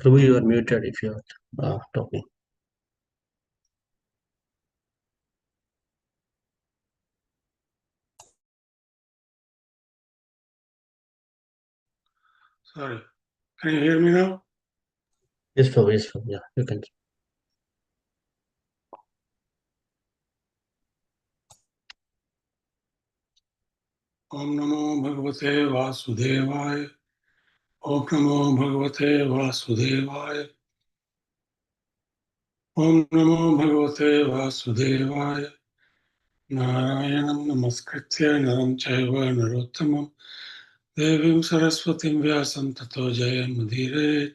Prabhu, you are muted if you are talking. Sorry. Can you hear me now? Yes, Prabhu, yes, Prabhu. Yeah, you can. Om Namo Bhagavate Vasudevaya. Om Namo Bhagavate Vasudevaya. Om Namo Bhagavate Vasudevaya. Narayanam Namaskritya Naram Chaiva Narottamam Devim Saraswatim Vyasam Tato Jayam Mudire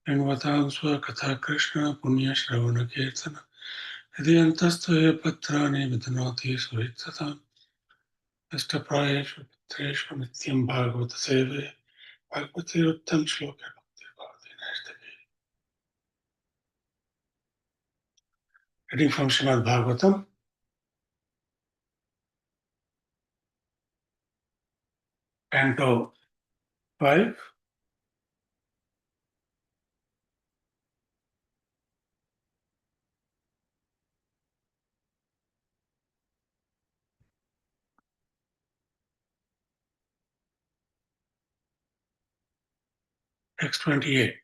Envatam Swakatha Krishna Punya Shravana Kirtana Hriyantastoye Patrani Vidhanoti Suritatam Ashtaprayeshu Treshu Nityam Bhagavata Seve Bhagavati Uttam Shloka Bhakti Nastaki. Reading from Srimad Bhagavatam, Canto 5, text 28.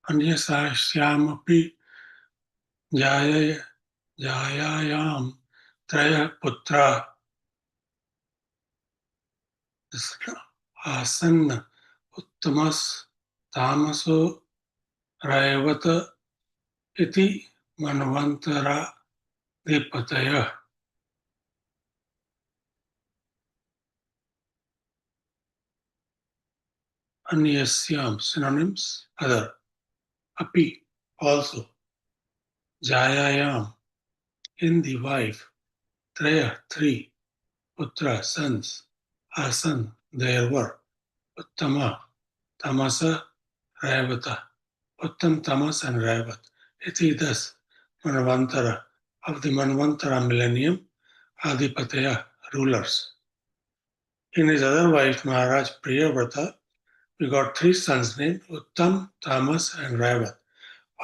Anyasashyamapi jayayam traya putra asanna uttamas tamaso rayavata iti manvantara dipataya. Anyasyam, synonyms, other. Api, also. Jayayam, in the wife. Traya, three. Putra, sons. Asan, there were. Uttama, tamasa, rayavata. Uttam, tamas, and rayavat. Iti, thus, manvantara, of the manvantara millennium, adipataya, rulers. In his other wife, Maharaj Priyavrata, we got three sons named Uttam, Tamas, and Rayavat.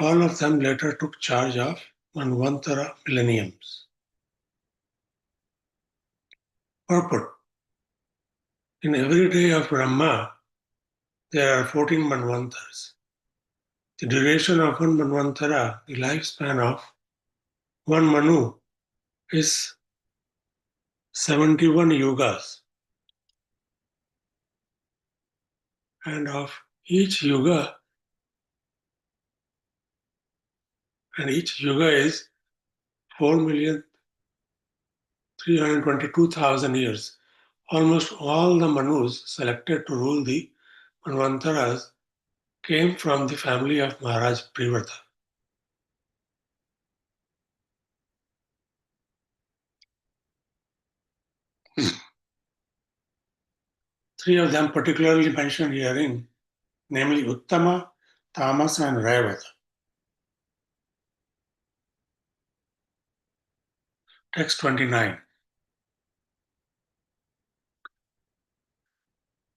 All of them later took charge of Manvantara millenniums. Purport. In every day of Brahma, there are 14 Manvantaras. The duration of one Manvantara, the lifespan of one Manu, is 71 yugas. And of each yuga, and each yuga is 4,322,000 years. Almost all the Manus selected to rule the Manvantaras came from the family of Maharaj Privarta. Three of them particularly mentioned herein, namely Uttama, Tamas, and Rayavata. Text 29.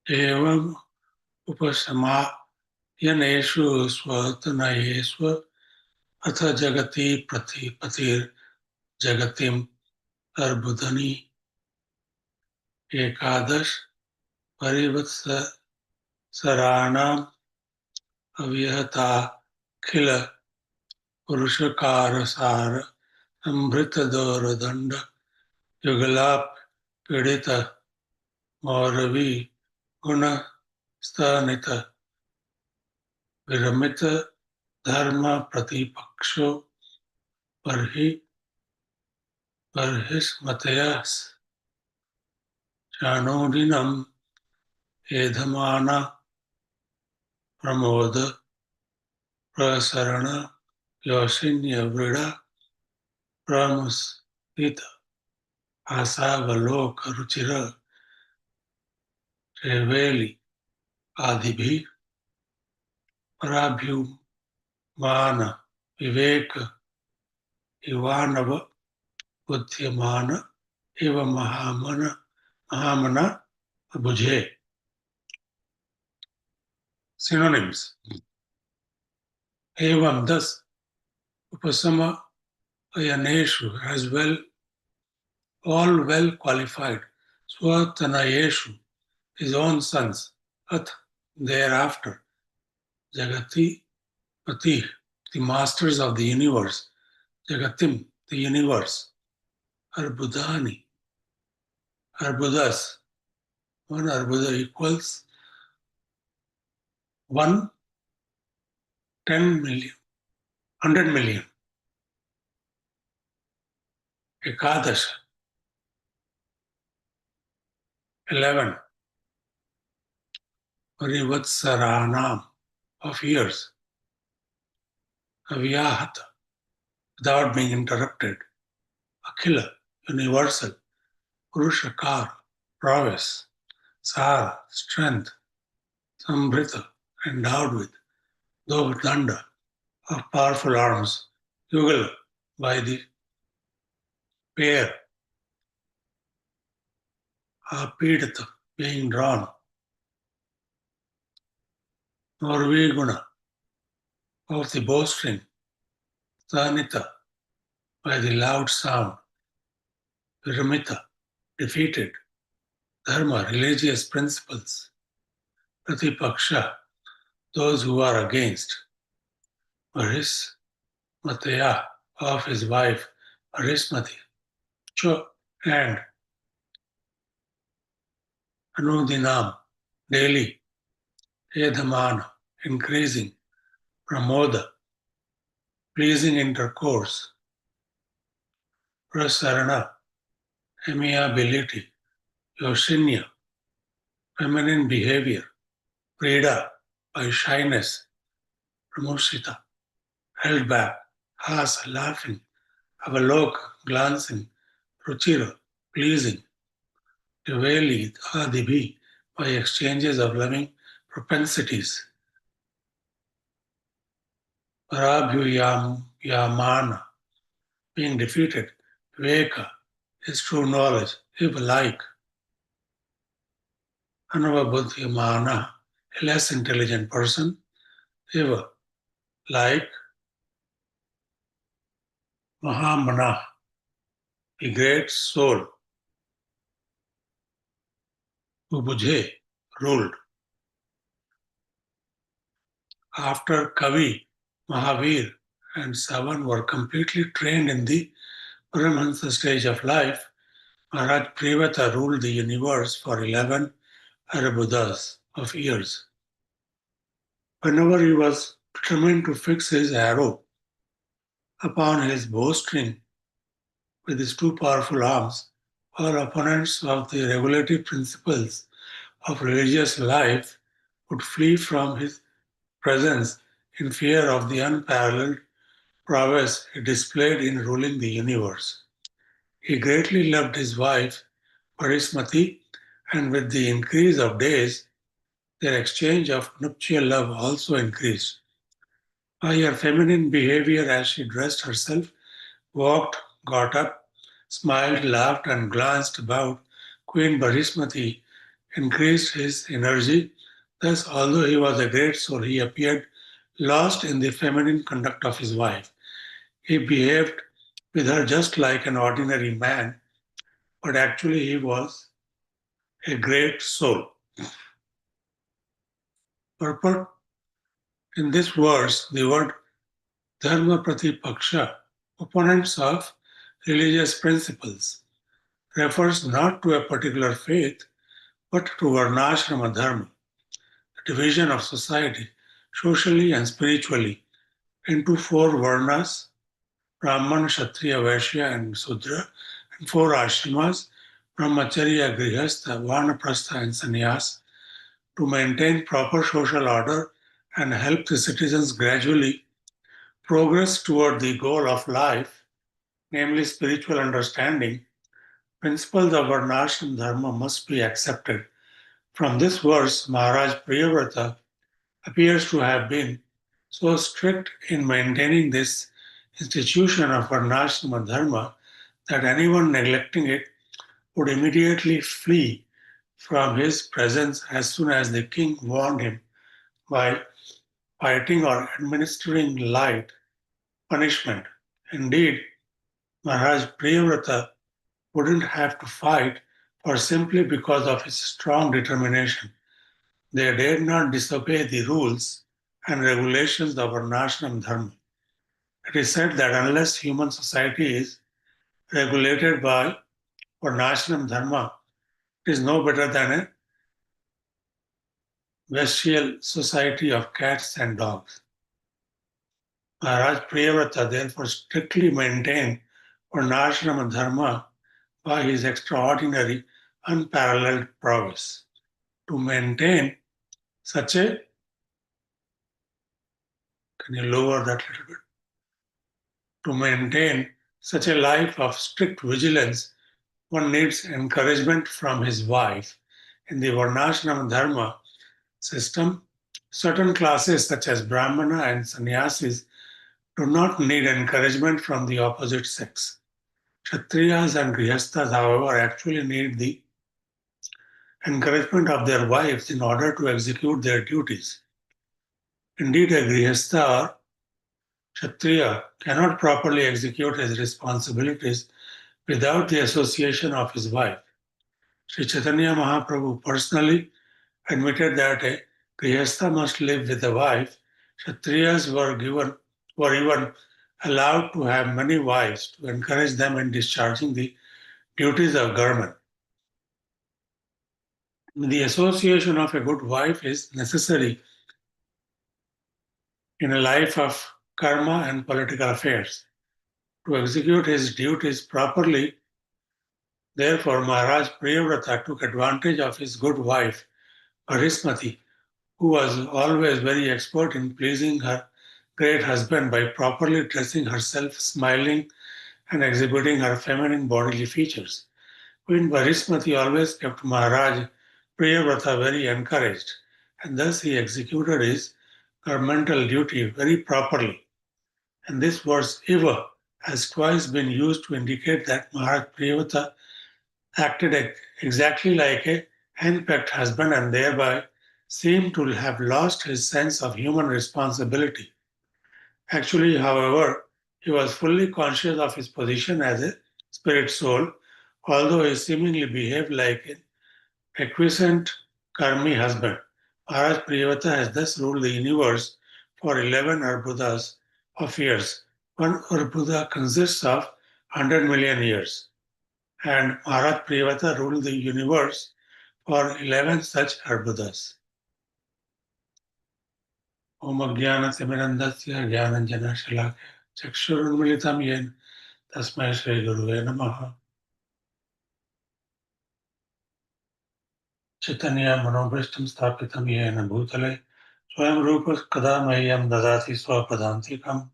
Evam upasamayaneshu swatanayesva atha jagati pratipatir jagatim arbudhani ekadash parivatsa saranam avyahata khila purushakara amritadora danda yugalap pidita mauravi guna stanita viramita dharma pratipaksho parhismatayas chanodinam edhamana pramoda prasarana yosinya vrida pramusita asavaloka ruchira reveli adibhi prabhyumana viveka ivanava buddhyamana eva mahamana bujhe. Synonyms. Evam thus upasama ayaneshu as well, all well qualified. Swatanayeshu, his own sons. At thereafter. Jagati Pati, the masters of the universe. Jagatim, the universe. Arbudani, Arbudas. One Arbuda equals 110 million, 100 million. Ekadash, 11. Parivatsaranam, of years. Avyahata, without being interrupted. Akhila, universal. Purushakar, prowess. Sara, strength. Sambrita, endowed with. Danda, of powerful arms. Yugal, by the pair. Apidata, being drawn. Norveguna, of the bowstring. Tanita, by the loud sound. Viramita, defeated. Dharma, religious principles. Pratipaksha, those who are against. Maris, Mataya, of his wife. Marismati, Cho, and Anudinam, daily. Edhamana, increasing. Pramoda, pleasing intercourse. Prasarana, amiability. Yoshinya, feminine behavior. Prida, by shyness. Pramushita, held back. Hasa, laughing. Avalok, glancing. Ruchira, pleasing. Develi, Adibhi, by exchanges of loving propensities. Parabhyuyam Yamana, being defeated. Viveka, is true knowledge, if like. Anavabuddhimana, a less intelligent person. Eva, like. Mahamana, a great soul. Ubujhe, ruled. After Kavi, Mahavir, and Savan were completely trained in the Paramahansa stage of life, Maharaj Privata ruled the universe for 11 Arabudas of years. Whenever he was determined to fix his arrow upon his bowstring with his two powerful arms, or opponents of the regulative principles of religious life would flee from his presence in fear of the unparalleled prowess he displayed in ruling the universe. He greatly loved his wife, Parismati, and with the increase of days, their exchange of nuptial love also increased. By her feminine behavior as she dressed herself, walked, got up, smiled, laughed, and glanced about, Queen Parismati increased his energy. Thus, although he was a great soul, he appeared lost in the feminine conduct of his wife. He behaved with her just like an ordinary man, but actually he was a great soul. Purport in this verse, the word dharma pratipaksha, opponents of religious principles, refers not to a particular faith, but to varnashrama dharma, the division of society, socially and spiritually, into four varnas, Brahman, Kshatriya, Vaishya, and Sudra, and four ashramas, Brahmacharya, Grihastha, Vanaprastha, and Sannyas, to maintain proper social order and help the citizens gradually progress toward the goal of life, namely spiritual understanding. Principles of Varnashram Dharma must be accepted. From this verse, Maharaj Priyavrata appears to have been so strict in maintaining this institution of Varnashrama Dharma that anyone neglecting it would immediately flee from his presence as soon as the king warned him by fighting or administering light punishment. Indeed, Maharaj Priyavrata wouldn't have to fight for simply because of his strong determination. They dared not disobey the rules and regulations of Varnashram Dharma. It is said that unless human society is regulated by Varnashram Dharma, it is no better than a bestial society of cats and dogs. Maharaj Priyavrata therefore strictly maintained Varnashram Dharma by his extraordinary, unparalleled prowess. To maintain such a, can you lower that little bit? To maintain such a life of strict vigilance, one needs encouragement from his wife. In the Varnashram Dharma system, certain classes such as Brahmana and Sannyasis do not need encouragement from the opposite sex. Kshatriyas and Grihasthas, however, actually need the encouragement of their wives in order to execute their duties. Indeed, a Grihastha or Kshatriya cannot properly execute his responsibilities without the association of his wife. Sri Chaitanya Mahaprabhu personally admitted that a Grihastha must live with a wife. Kshatriyas were even allowed to have many wives to encourage them in discharging the duties of government. The association of a good wife is necessary in a life of karma and political affairs. To execute his duties properly, therefore, Maharaj Priyavrata took advantage of his good wife, Parismati, who was always very expert in pleasing her great husband by properly dressing herself, smiling, and exhibiting her feminine bodily features. Queen Parismati always kept Maharaj Priyavrata very encouraged, and thus he executed his governmental duty very properly. And this verse "eva" has twice been used to indicate that Maharaj Priyavrata acted exactly like a henpecked husband and thereby seemed to have lost his sense of human responsibility. Actually, however, he was fully conscious of his position as a spirit soul, although he seemingly behaved like an acquiescent karmi husband. Maharaj Priyavrata has thus ruled the universe for 11 arbudas of years. One arbuda consists of 100 million years, and Maharaj Priyavrata ruled the universe for 11 such arbudas. Om Ajnana-Timirandasya Jnananjana-Shalakaya Chakshurunmilitam Yen Tasmai Shri Guruve Namaha. Chaitanya Manobhishtam Sthapitam Yena Bhutale Swayam Rupa Kada Mahyam Dadati Swapadantikam.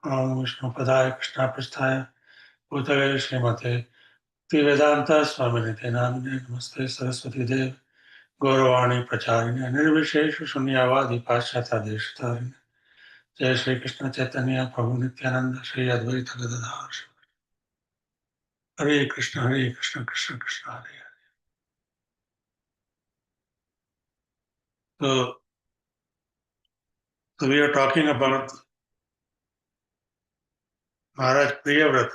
Om Vishnu Padaya Krishna Prasthaya Bhutale Srimate Bhaktivedanta Swaminite Namine Namaste Saraswati Dev Gauravani Pracharine Nirvishesha Shunyavadi Paschata Deshtarine Jai Shri Krishna Chaitanya Prabhu Nityananda Shri Advaita Gadadhar Hare Krishna Krishna Krishna Hare Hare. So we are talking about Maharaj Priyavrata.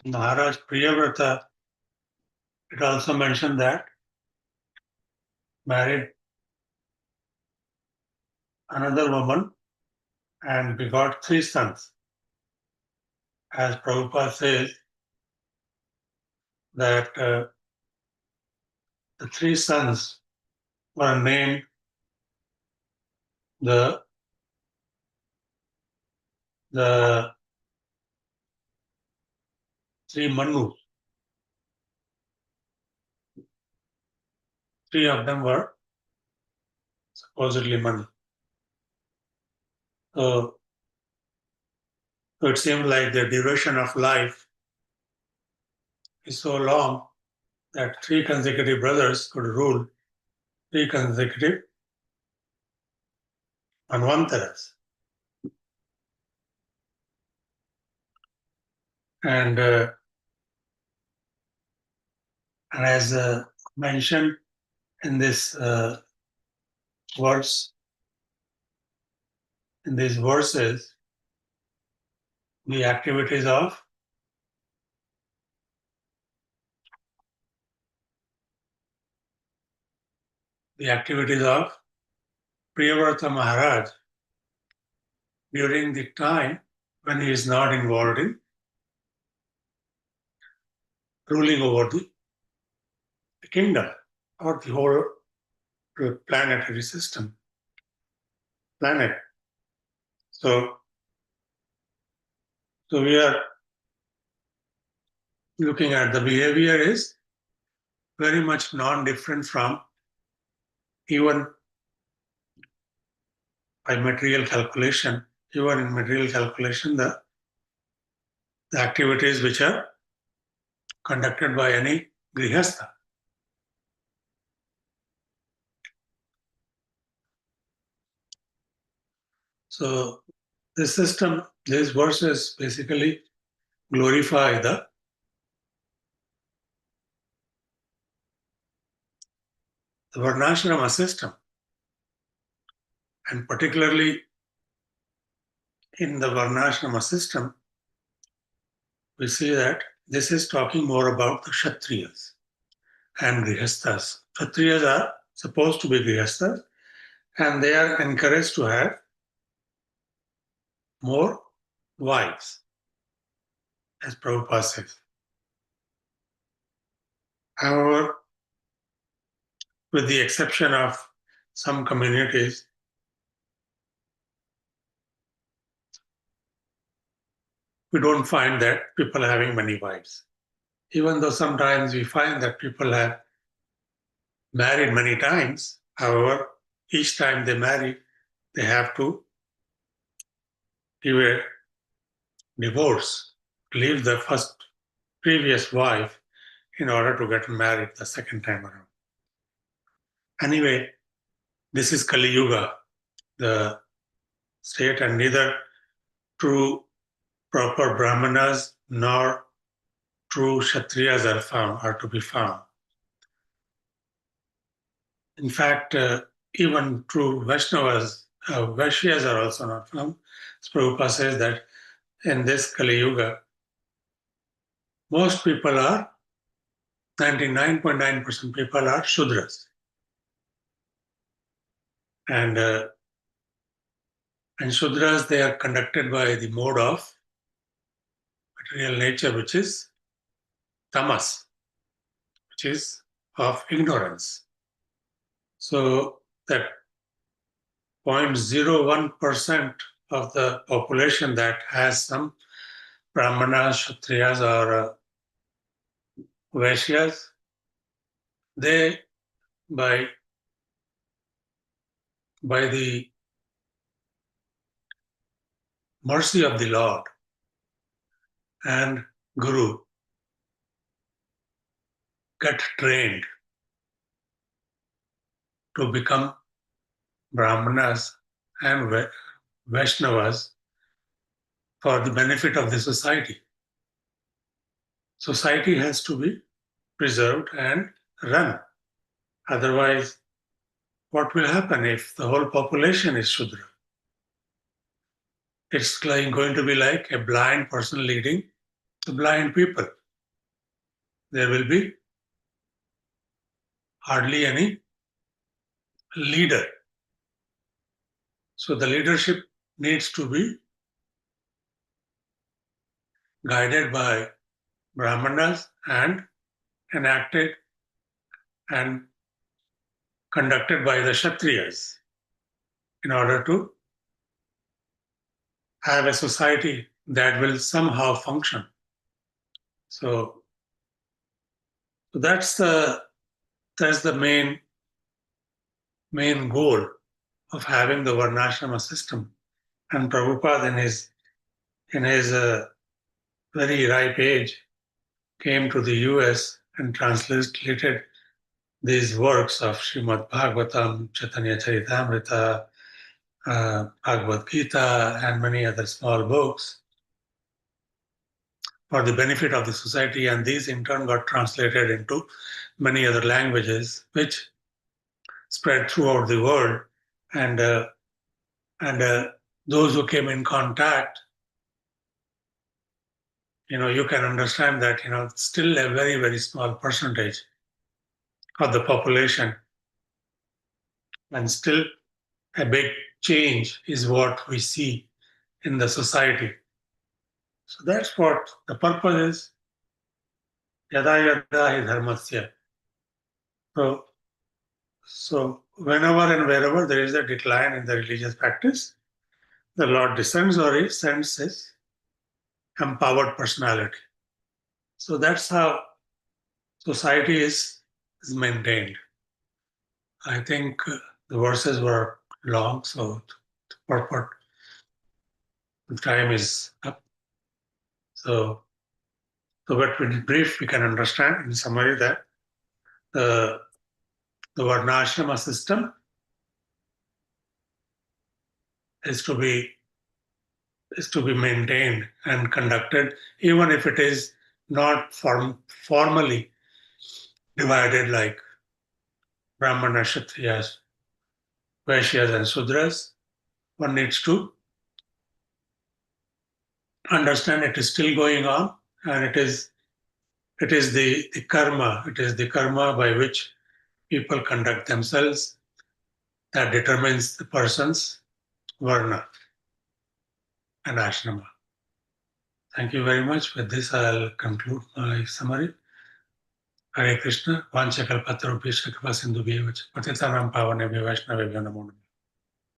Maharaj Priyavrata, it also mentioned that married another woman and begot 3 sons. As Prabhupada says, that the 3 sons were named the the 3 Manus. 3 of them were supposedly Manu. So it seems like the duration of life is so long that 3 consecutive brothers could rule 3 consecutive Manvantaras. And as mentioned in this verse, in these verses, the activities of Priyavrata Maharaj during the time when he is not involved in ruling over the kingdom or the whole planetary system, planet. So we are looking at the behavior is very much non-different from even by material calculation. Even in material calculation, the activities which are conducted by any grihastha. So this system, these verses basically glorify the Varnashrama system, and particularly in the Varnashrama system, we see that this is talking more about the Kshatriyas and Grihasthas. Kshatriyas are supposed to be Grihasthas, and they are encouraged to have more wives, as Prabhupada says. However, with the exception of some communities, we don't find that people are having many wives. Even though sometimes we find that people have married many times, however, each time they marry, they have to give a divorce, leave the previous wife in order to get married the second time around. Anyway, this is Kali Yuga, the state, and neither true proper Brahmanas nor true Kshatriyas are to be found. In fact, even true Vaishnavas, Vaishyas are also not found. Prabhupada says that in this Kali Yuga, most people are, 99.9% people are Shudras. And Shudras, they are conducted by the mode of material nature, which is tamas, which is of ignorance. So that 0.01% of the population that has some Brahmanas, Kshatriyas, or Vaishyas, they, by the mercy of the Lord and Guru, get trained to become Brahmanas and Vaishnavas for the benefit of the society. Society has to be preserved and run. Otherwise, what will happen if the whole population is Shudra? It's going to be like a blind person leading the blind people. There will be hardly any leader. So the leadership needs to be guided by Brahmanas and enacted and conducted by the Kshatriyas in order to have a society that will somehow function. So that's the main goal of having the Varnashrama system. And Prabhupada, in his very ripe age, came to the US and translated these works of Srimad Bhagavatam, Chaitanya Charitamrita, Bhagavad Gita, and many other small books. for the benefit of the society, and these in turn got translated into many other languages, which spread throughout the world. And those who came in contact, you can understand that still a very very small percentage of the population, and still a big change is what we see in the society. So that's what the purpose is. Yada yada hi dharmasya. So, so whenever and wherever there is a decline in the religious practice, the Lord descends or he sends his empowered personality. So that's how society is maintained. I think the verses were long, so purport the time is up. So, but in brief, we can understand in summary that the the Varnashrama system is to be maintained and conducted, even if it is not formally divided like Brahmana, Kshatriyas, Vaishyas, and Sudras. One needs to understand it is still going on, and it is the karma. It is the karma by which people conduct themselves that determines the person's varna and ashrama. Thank you very much. With this, I'll conclude my summary. Hare Krishna. Vanchakalpatarubhishya kripa sindhubhyevacha patitanam pavanebhyo vaishnavebhyo namo namaha.